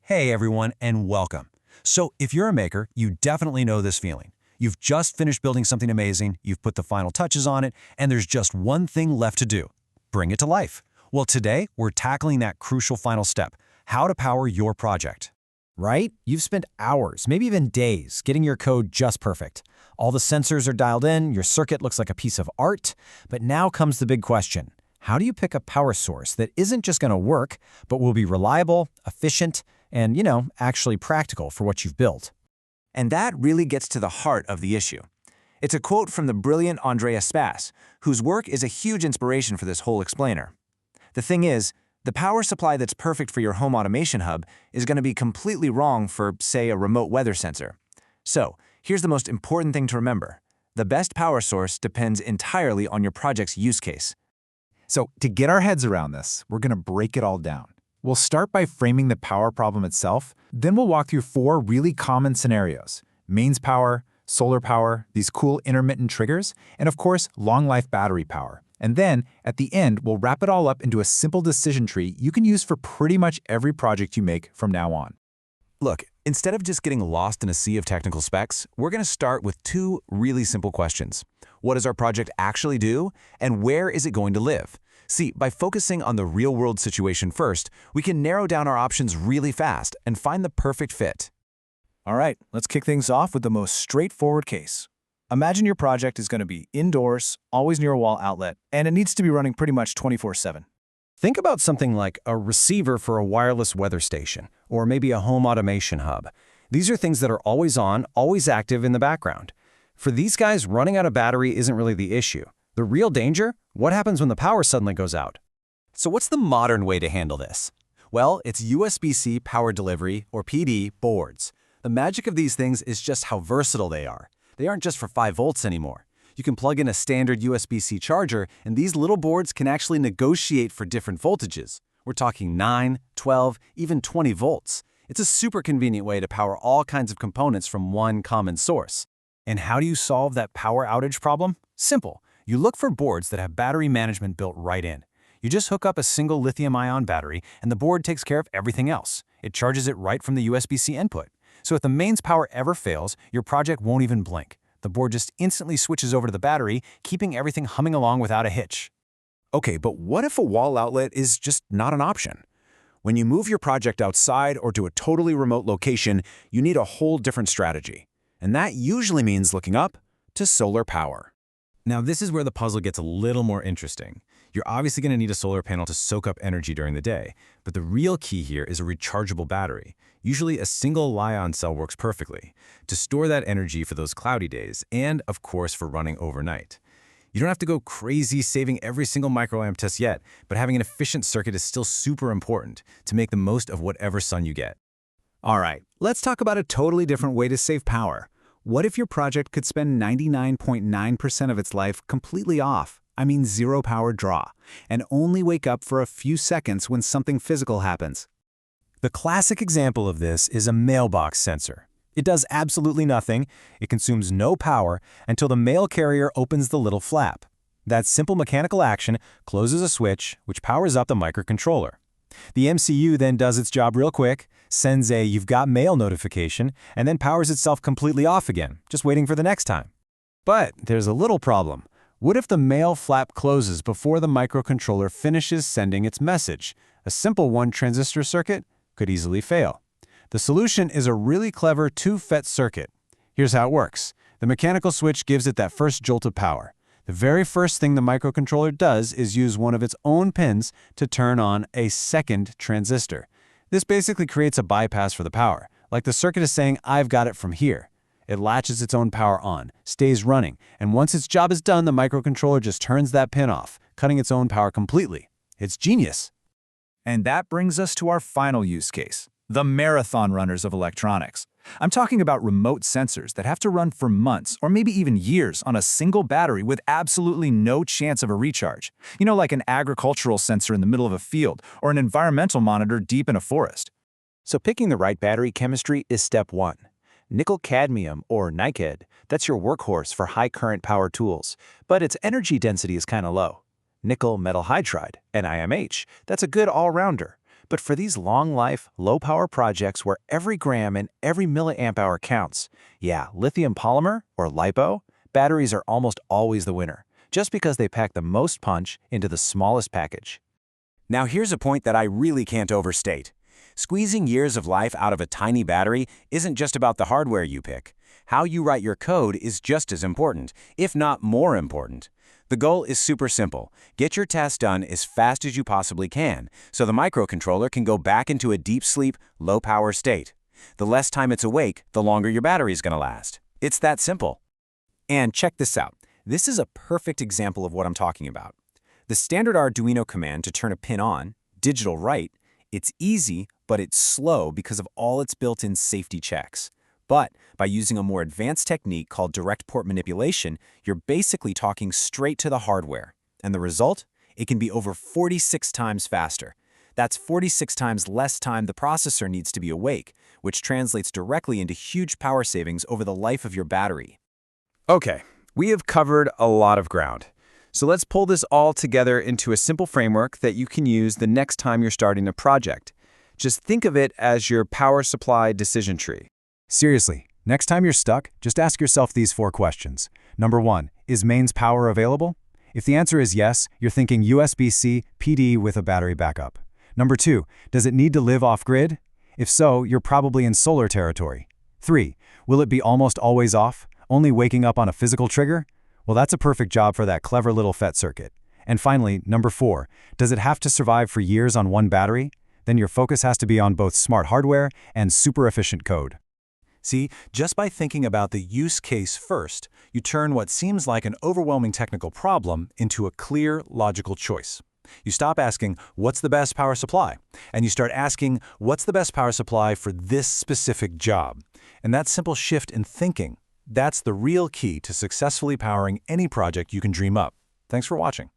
Hey everyone, and welcome. So if you're a maker, you definitely know this feeling. You've just finished building something amazing, you've put the final touches on it, and there's just one thing left to do. Bring it to life. Well, today, we're tackling that crucial final step, how to power your project. Right? You've spent hours, maybe even days, getting your code just perfect. All the sensors are dialed in, your circuit looks like a piece of art, but now comes the big question. How do you pick a power source that isn't just going to work, but will be reliable, efficient, and, actually practical for what you've built? And that really gets to the heart of the issue. It's a quote from the brilliant Andreas Spiess, whose work is a huge inspiration for this whole explainer. The thing is, the power supply that's perfect for your home automation hub is going to be completely wrong for, say, a remote weather sensor. So, here's the most important thing to remember. The best power source depends entirely on your project's use case. So to get our heads around this, we're going to break it all down. We'll start by framing the power problem itself, then we'll walk through 4 really common scenarios: mains power, solar power, these cool intermittent triggers, and of course, long-life battery power. And then, at the end, we'll wrap it all up into a simple decision tree you can use for pretty much every project you make from now on. Look, instead of just getting lost in a sea of technical specs, we're going to start with 2 really simple questions. What does our project actually do, and where is it going to live? See, by focusing on the real-world situation first, we can narrow down our options really fast and find the perfect fit. All right, let's kick things off with the most straightforward case. Imagine your project is going to be indoors, always near a wall outlet, and it needs to be running pretty much 24/7. Think about something like a receiver for a wireless weather station, or maybe a home automation hub. These are things that are always on, always active in the background. For these guys, running out of battery isn't really the issue. The real danger? What happens when the power suddenly goes out? So what's the modern way to handle this? Well, it's USB-C power delivery, or PD, boards. The magic of these things is just how versatile they are. They aren't just for 5 volts anymore. You can plug in a standard USB-C charger, and these little boards can actually negotiate for different voltages. We're talking 9, 12, even 20 volts. It's a super convenient way to power all kinds of components from one common source. And how do you solve that power outage problem? Simple. You look for boards that have battery management built right in. You just hook up a single lithium-ion battery, and the board takes care of everything else. It charges it right from the USB-C input. So if the mains power ever fails, your project won't even blink. The board just instantly switches over to the battery, keeping everything humming along without a hitch. Okay, but what if a wall outlet is just not an option? When you move your project outside or to a totally remote location, you need a whole different strategy. And that usually means looking up to solar power. Now, this is where the puzzle gets a little more interesting. You're obviously going to need a solar panel to soak up energy during the day, but the real key here is a rechargeable battery. Usually, a single Li-ion cell works perfectly to store that energy for those cloudy days and, of course, for running overnight. You don't have to go crazy saving every single microamp just yet, but having an efficient circuit is still super important to make the most of whatever sun you get. All right, let's talk about a totally different way to save power. What if your project could spend 99.9% of its life completely off, zero power draw, and only wake up for a few seconds when something physical happens? The classic example of this is a mailbox sensor. It does absolutely nothing. It consumes no power until the mail carrier opens the little flap. That simple mechanical action closes a switch, which powers up the microcontroller. The MCU then does its job real quick, sends a "you've got mail" notification, and then powers itself completely off again, just waiting for the next time. But there's a little problem. What if the mail flap closes before the microcontroller finishes sending its message? A simple 1-transistor circuit could easily fail. The solution is a really clever 2-FET circuit. Here's how it works. The mechanical switch gives it that first jolt of power. The very first thing the microcontroller does is use one of its own pins to turn on a second transistor. This basically creates a bypass for the power, like the circuit is saying, "I've got it from here." It latches its own power on, stays running, and once its job is done, the microcontroller just turns that pin off, cutting its own power completely. It's genius. And that brings us to our final use case, the marathon runners of electronics. I'm talking about remote sensors that have to run for months or maybe even years on a single battery with absolutely no chance of a recharge. Like an agricultural sensor in the middle of a field or an environmental monitor deep in a forest. So picking the right battery chemistry is step 1. Nickel-cadmium, or NiCad, that's your workhorse for high current power tools, but its energy density is kind of low. Nickel metal hydride, NiMH, that's a good all-rounder, But for these long-life, low-power projects where every gram and every milliamp hour counts, yeah, lithium polymer, or LiPo, batteries are almost always the winner, just because they pack the most punch into the smallest package. Now here's a point that I really can't overstate. Squeezing years of life out of a tiny battery isn't just about the hardware you pick. How you write your code is just as important, if not more important. The goal is super simple. Get your task done as fast as you possibly can, so the microcontroller can go back into a deep sleep, low-power state. The less time it's awake, the longer your battery's gonna last. It's that simple. And check this out. This is a perfect example of what I'm talking about. The standard Arduino command to turn a pin on, digital write, it's easy, but it's slow because of all its built-in safety checks. But by using a more advanced technique called direct port manipulation, you're basically talking straight to the hardware. And the result? It can be over 46 times faster. That's 46 times less time the processor needs to be awake, which translates directly into huge power savings over the life of your battery. Okay, we have covered a lot of ground. So let's pull this all together into a simple framework that you can use the next time you're starting a project. Just think of it as your power supply decision tree. Seriously, next time you're stuck, just ask yourself these 4 questions. Number 1, is mains power available? If the answer is yes, you're thinking USB-C PD with a battery backup. Number 2, does it need to live off-grid? If so, you're probably in solar territory. 3, will it be almost always off, only waking up on a physical trigger? Well, that's a perfect job for that clever little FET circuit. And finally, number 4, does it have to survive for years on one battery? Then your focus has to be on both smart hardware and super efficient code. See, just by thinking about the use case first, you turn what seems like an overwhelming technical problem into a clear, logical choice. You stop asking, what's the best power supply? And you start asking, what's the best power supply for this specific job? And that simple shift in thinking, that's the real key to successfully powering any project you can dream up. Thanks for watching.